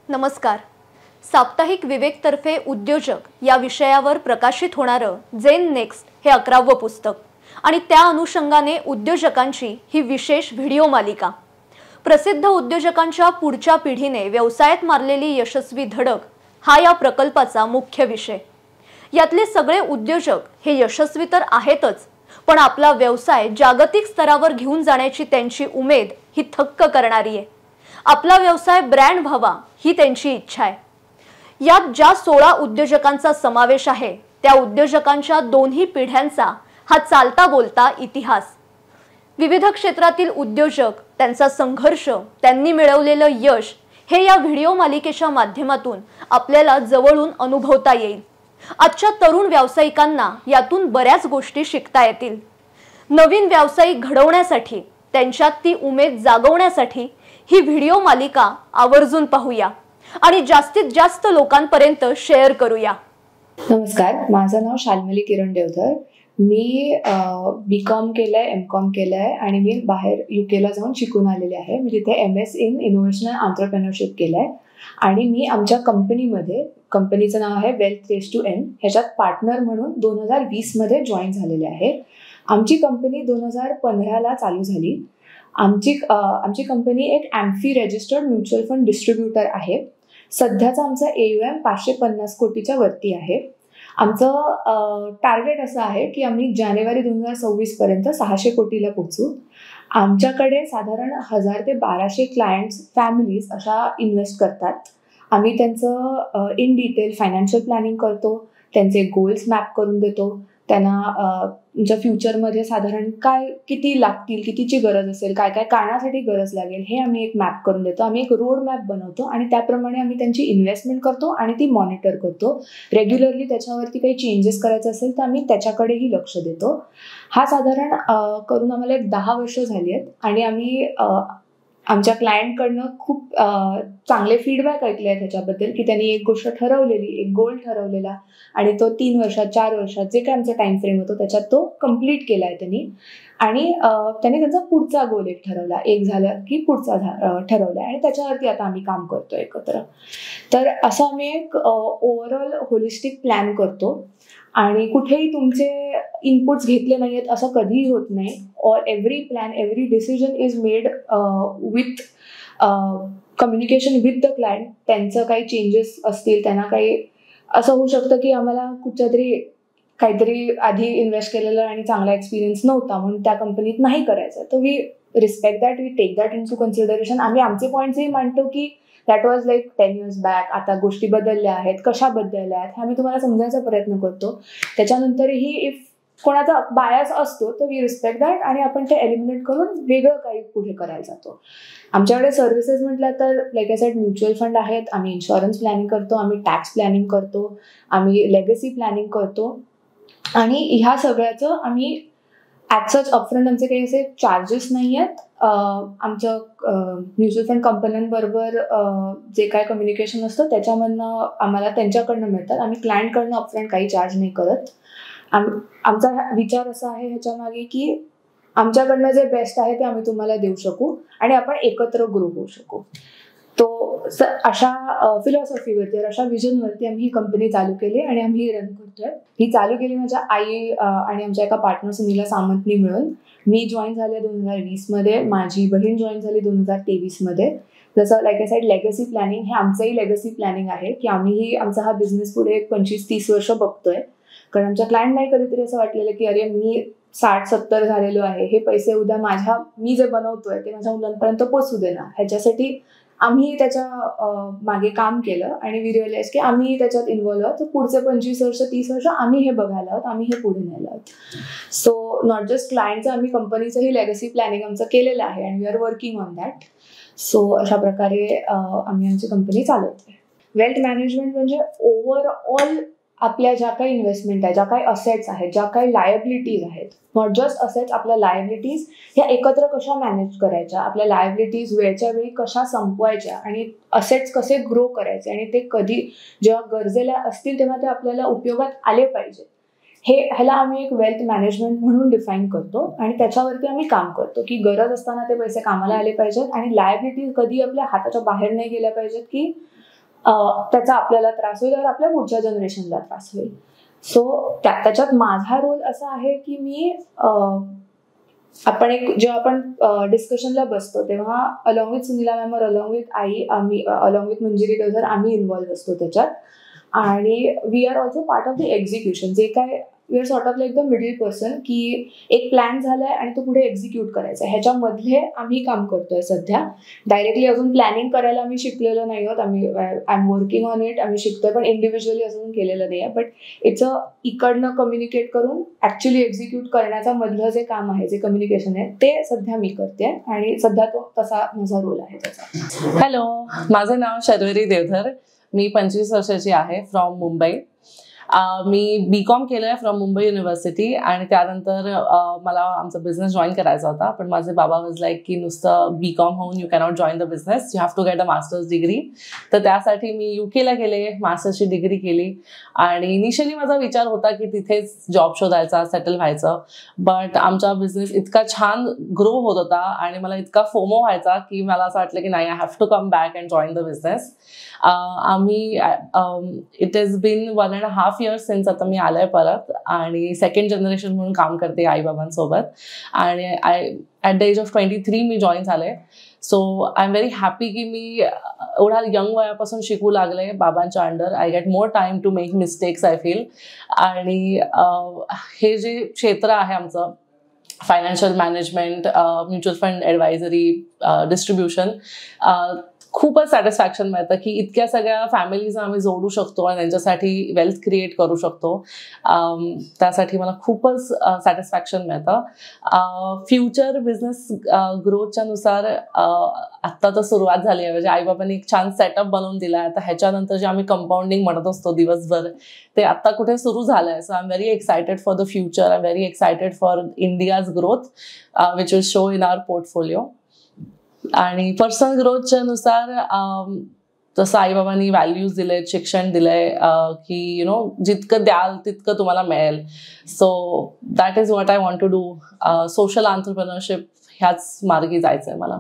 नमस्कार. साप्ताहिक विवेकतर्फे उद्योजक या विषयावर प्रकाशित होणारं जेन नेक्स्ट हे 11वं पुस्तक आणि त्या अनुषंगाने उद्योजकांची ही विशेष व्हिडिओ मालिका. प्रसिद्ध उद्योजकांच्या पुढच्या पिढीने व्यवसायात मारलेली यशस्वी धडक हा या प्रकल्पाचा मुख्य विषय. यातले सगळे उद्योजक हे यशस्वी तर आहेतच, पण आपला व्यवसाय जागतिक स्तरावर घेऊन जाण्याची त्यांची उमेद ही थक्क करणारी आहे. आपला व्यवसाय ब्रँड व्हावा ही त्यांची इच्छा आहे. यात ज्या 16 उद्योजकांचा समावेश आहे त्या उद्योजकांच्या दोन्ही पिढ्यांचा हा चालता बोलता इतिहास. विविध क्षेत्रातील उद्योजक, त्यांचा संघर्ष, त्यांनी मिळवलेलं यश हे या व्हिडिओ मालिकेच्या माध्यमातून आपल्याला जवळून अनुभवता येईल. आजच्या तरुण व्यावसायिकांना यातून बऱ्याच गोष्टी शिकता येतील. नवीन व्यावसायिक घडवण्यासाठी, त्यांच्यात ती उमेद जागवण्यासाठी ही व्हिडिओ मालिका आवर्जून पाहूया आणि जास्तीत जास्त लोकांपर्यंत शेअर करूया. नमस्कार, माझं नाव शाल्मली किरण देवधर. मी BCom केलंय, MCom केलंय आणि मी बाहेर UKला जाऊन शिकून आलेले आहे. मी तिथे MS in innovation and entrepreneurship केलंय आणि मी आमच्या कंपनीमध्ये, कंपनीचं नाव आहे वेल्थ रेस टू एन, ह्याच्यात पार्टनर म्हणून 2020 मध्ये जॉईन झालेले आहे. आमची कंपनी 2015ला चालू झाली. आमची कंपनी एक AMFI registered mutual fund distributor आहे. सध्याचा आमचा AUM 550 कोटीच्या वरती आहे. आमचं टार्गेट असं आहे की आम्ही जानेवारी 2026 पर्यंत 600 कोटीला पोहोचू. आमच्याकडे साधारण 1000 ते 1200 क्लायंट्स, फॅमिलीज अशा इन्व्हेस्ट करतात. आम्ही त्यांचं इन डिटेल फायनान्शियल प्लॅनिंग करतो, त्यांचे गोल्स मॅप करून देतो, त्यांना तुमच्या फ्युचरमध्ये साधारण काय किती लागतील, कितीची गरज असेल, काय काय कारणासाठी गरज लागेल हे आम्ही एक मॅप करून देतो. आम्ही एक रोड मॅप बनवतो आणि त्याप्रमाणे आम्ही त्यांची इन्व्हेस्टमेंट करतो आणि ती मॉनिटर करतो. रेग्युलरली त्याच्यावरती काही चेंजेस करायचे असेल तर आम्ही त्याच्याकडेही लक्ष देतो. हा साधारण करून आम्हाला एक 10 वर्ष झाली आहेत आणि आम्ही आमच्या क्लायंटकडनं खूप चांगले फीडबॅक ऐकले आहेत ह्याच्याबद्दल की त्यांनी एक गोष्ट ठरवलेली, एक गोल ठरवलेला आणि तो 3 वर्षात 4 वर्षात जे काय आमचा टाइम फ्रेम होतो त्याच्यात तो कम्प्लीट केला आहे त्यांनी. आणि त्यांनी त्यांचा पुढचा गोल एक ठरवला, एक झाला की पुढचा ठरवला आणि त्याच्यावरती आता आम्ही काम करतो एकत्र. तर असं आम्ही एक ओव्हरऑल होलिस्टिक प्लॅन करतो आणि कुठेही तुमचे इनपुट्स घेतले नाही आहेत असं कधीही होत नाही. Or every plan, every decision is made with communication with the client. त्यांचं काही चेंजेस असतील, त्यांना काही असं होऊ शकतं की आम्हाला कुठच्या तरी काहीतरी आधी इन्व्हेस्ट केलेलं आणि चांगला एक्सपिरियन्स नव्हता म्हणून त्या कंपनीत नाही करायचं. तर we respect that, we take that into consideration. आम्ही आमचे पॉईंट्सही मांडतो की that was like 10 years back, आता गोष्टी बदलल्या आहेत, कशा बदलल्या आहेत हे आम्ही तुम्हाला समजायचा प्रयत्न करतो. त्याच्यानंतरही इफ कोणाचा बायास असतो तर वी रिस्पेक्ट दॅट आणि आपण ते एलिमिनेट करून वेगळं काही पुढे करायला जातो. आमच्याकडे सर्व्हिसेस म्हटलं तर like I said mutual fund आहेत, आम्ही इन्शुरन्स प्लॅनिंग करतो, आम्ही टॅक्स प्लॅनिंग करतो, आम्ही लेगसी प्लॅनिंग करतो आणि ह्या सगळ्याचं आम्ही ॲट सच अपफ्रंट आमचे काही असे चार्जेस नाही आहेत. आमच्या म्युच्युअल फंड कंपन्यांबरोबर जे काय कम्युनिकेशन असतं त्याच्यामधनं आम्हाला त्यांच्याकडनं मिळतात. आम्ही क्लायंटकडनं अपफ्रंट काही चार्ज नाही करत. आमचा विचार असा आहे ह्याच्यामागे की आमच्याकडनं जे बेस्ट आहे ते आम्ही तुम्हाला देऊ शकू आणि आपण एकत्र ग्रो होऊ शकू. तो अशा फिलॉसॉफीवरती, अशा विजनवरती आम्ही ही कंपनी चालू केली आणि आम्ही रन करतोय. ही चालू केली माझ्या आई आणि आमच्या एका पार्टनर सुनीला सामंतनी मिळून. मी जॉईन झाले 2020 मध्ये, माझी बहीण जॉईन झाली 2023 मध्ये. जसं like I said legacy planning हे आमचंही लेगसी प्लॅनिंग आहे की आम्हीही आमचा हा बिझनेस पुढे 25-30 वर्ष बघतोय. कारण आमच्या क्लायंट नाही कधीतरी असं वाटलेलं की अरे मी 60-70 झालेलो आहे, हे पैसे उद्या मी जे बनवतोय ते माझ्या मुलांपर्यंत पोहोचू दे ना. ह्याच्यासाठी आम्ही त्याच्या मागे काम केलं आणि वी रिअलाइज की आम्ही त्याच्यात इन्व्हॉल्व आहोत. तर पुढचे 25 वर्ष 30 वर्ष आम्ही हे बघायला आहोत, आम्ही हे पुढे न्यायला आहोत. सो नॉट जस्ट क्लायंटचं, आम्ही कंपनीचंही लेगसी प्लॅनिंग आमचं केलेलं आहे आणि we are working on that. So अशा प्रकारे आम्ही आमची कंपनी चालवतोय. वेल्थ मॅनेजमेंट म्हणजे ओव्हरऑल आपल्या ज्या काही इन्व्हेस्टमेंट आहे, ज्या काही असेट्स आहेत, ज्या काही लायबिलिटीज आहेत, नॉट जस्ट असेट्स, आपल्या लायबिलिटीज ह्या एकत्र कशा मॅनेज करायच्या, आपल्या लायबिलिटीज वेळच्या वेळी कशा संपवायच्या आणि असेट्स कसे ग्रो करायचे आणि ते कधी जेव्हा गरजेला असतील तेव्हा ते आपल्याला उपयोगात आले पाहिजे. ह्याला आम्ही एक वेल्थ मॅनेजमेंट म्हणून डिफाईन करतो आणि त्याच्यावरती आम्ही काम करतो की गरज असताना ते पैसे कामाला आले पाहिजेत आणि लायबिलिटीज कधी आपल्या हाताच्या बाहेर नाही गेल्या पाहिजेत की त्याचा आपल्याला त्रास होईल और आपल्या पुढच्या जनरेशनला त्रास होईल. सो त्याच्यात माझा रोल असा आहे की मी जेव्हा आपण डिस्कशनला बसतो तेव्हा अलॉंग विथ सुनीला मॅम और अलॉंग विथ आई, आम्ही अलॉंग विथ मंजिरी देवधर आम्ही इन्व्हॉल्व्ह असतो त्याच्यात. आणि we are also part of the execution. जे काय we are sort of like the middle person, की एक प्लॅन झालाय आणि तो पुढे एक्झिक्यूट करायचा आहे, ह्याच्यामधले आम्ही काम करतोय सध्या. डायरेक्टली अजून प्लॅनिंग करायला आम्ही शिकलेलो नाही आहोत. I am working on it. आम्ही शिकतोय पण इंडिव्हिज्युअली अजून केलेलं नाही आहे. बट इट्स इकडनं कम्युनिकेट करून ऍक्च्युली एक्झिक्यूट करण्याचा मधलं जे काम आहे, जे कम्युनिकेशन आहे, ते सध्या मी करते आणि सध्या तो तसा माझा रोल आहे त्याचा. हॅलो, माझं नाव शर्वरी देवधर. मी 25 वर्षाची आहे, फ्रॉम मुंबई. मी बीकॉम केलं आहे फ्रॉम मुंबई युनिव्हर्सिटी आणि त्यानंतर मला आमचा बिझनेस जॉईन करायचा होता. पण माझे बाबा वॉज लाईक की नुसतं बीकॉम होऊन you cannot join the business, you have to get a masters degree. तर त्यासाठी मी UK ला गेले, मास्टर्सची डिग्री केली. आणि इनिशियली माझा विचार होता की तिथेच जॉब शोधायचा, सेटल व्हायचं. बट आमचा बिझनेस इतका छान ग्रो होत होता आणि मला इतका फोमो व्हायचा की मला असं वाटलं की नाही, I have to come back and join the business. आम्ही it has been 1.5 years since आता मी आलंय परत आणि सेकंड जनरेशन म्हणून काम करते आईबाबांसोबत. आणि ॲट द एज ऑफ 23 मी जॉईन झाले. So I am very happy की मी एवढा यंग वयापासून शिकू लागले बाबांच्या under. I get more time to make mistakes, I feel. आणि हे जे क्षेत्र आहे आमचं, financial management, mutual fund advisory, distribution, खूपच सॅटिस्फॅक्शन मिळतं की इतक्या सगळ्या फॅमिलीज आम्ही जोडू शकतो आणि त्यांच्यासाठी वेल्थ क्रिएट करू शकतो. त्यासाठी मला खूपच सॅटिस्फॅक्शन मिळतं. फ्युचर बिझनेस ग्रोथच्या नुसार आत्ता तर सुरुवात झाली आहे. म्हणजे आईबाबांनी एक छान सेटअप बनवून दिला आहे. आता ह्याच्यानंतर जे आम्ही कंपाऊंडिंग म्हणत असतो दिवसभर, ते आत्ता कुठे सुरू झालं आहे. So I am very excited for the future. I am very excited for India's growth which will show in our portfolio. आणि पर्सनल ग्रोथच्या नुसार जसं आईबाबांनी व्हॅल्यूज दिलेत, शिक्षण दिलंय की जितकं द्याल तितकं तुम्हाला मिळेल. So that is what I want to do. Social entrepreneurship ह्याच मार्गी जायचंय मला.